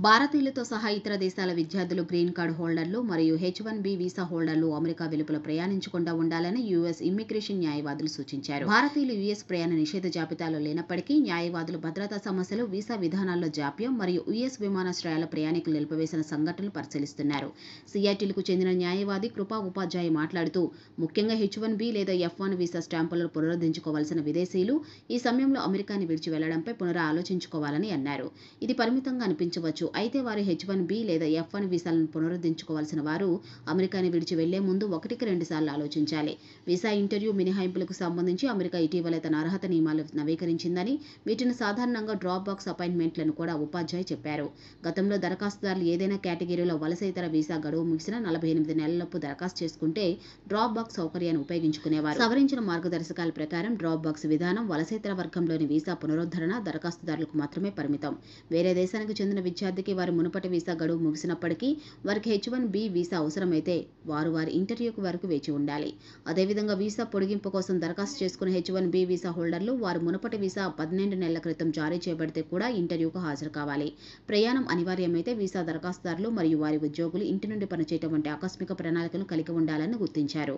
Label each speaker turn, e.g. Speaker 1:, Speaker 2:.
Speaker 1: భారతీయులతో సహా ఇతర దేశాల విద్యార్థులు, గ్రీన్ కార్డు హోల్డర్లు మరియు H-1B వీసా హోల్డర్లు అమెరికా వెలుపల ప్రయాణించకుండా ఉండాలని యుఎస్ ఇమ్మిగ్రేషన్ న్యాయవాదులు సూచించారు. భారతీయులు యుఎస్ ప్రయాణ నిషేధ జాబితాలో లేనప్పటికీ న్యాయవాదులు భద్రతా సమస్యలు, వీసా విధానాల్లో జాప్యం మరియు యుఎస్ విమానాశ్రయాల ప్రయాణికులు నిలిపివేసిన సంఘటనలు పరిశీలిస్తున్నారు. సియాటిల్కు చెందిన న్యాయవాది కృపా ఉపాధ్యాయ మాట్లాడుతూ, ముఖ్యంగా H-1B లేదా F-1 వీసా స్టాంపులను పునరుద్ధరించుకోవాల్సిన విదేశీయులు ఈ సమయంలో అమెరికాని విడిచి వెళ్లడంపై పునరాలోచించుకోవాలని అన్నారు. ఇది పరిమితంగా అనిపించవచ్చు. అయితే వారు H-1B లేదా F-1 వీసాలను పునరుద్ధరించుకోవాల్సిన వారు అమెరికాని విడిచి వెళ్లే ముందు 1-2 సార్లు ఆలోచించాలి. వీసా ఇంటర్వ్యూ మినహాయింపులకు సంబంధించి అమెరికా ఇటీవలే తన అర్హత నియమాలు నవీకరించిందని, వీటిని సాధారణంగా డ్రాప్ బాక్స్ అపాయింట్మెంట్లను కూడా ఉపాధ్యాయ చెప్పారు. గతంలో దరఖాస్తుదారులు ఏదైనా కేటగిరీలో వలస వీసా గడువు ముగిసిన 48 నెలలలోపు దరఖాస్తు చేసుకుంటే డ్రాప్ బాక్స్ సౌకర్యాన్ని ఉపయోగించుకునేవారు. సవరించిన మార్గదర్శకాల ప్రకారం డ్రాప్ బాక్స్ విధానం వలసేతర వర్గంలోని వీసా పునరుద్ధరణ దరఖాస్తుదారులకు మాత్రమే పరిమితం. వేరే దేశానికి చెందిన విద్యార్థికి వారి మునుపటి వీసా గడువు ముగిసినప్పటికీ వారికి H-1B వీసా అవసరమైతే వారు వారి ఇంటర్వ్యూకు వరకు వేచి ఉండాలి. అదేవిధంగా వీసా పొడిగింపు కోసం దరఖాస్తు చేసుకున్న H-1B వీసా హోల్డర్లు వారి మునుపటి వీసా 12 నెలల క్రితం జారీ చేయబడితే కూడా ఇంటర్వ్యూకు హాజరు కావాలి. ప్రయాణం అనివార్యమైతే వీసా దరఖాస్తుదారులు మరియు వారి ఉద్యోగులు ఇంటి నుండి పనిచేయడం వంటి ఆకస్మిక ప్రణాళికలను కలిగి ఉండాలని గుర్తించారు.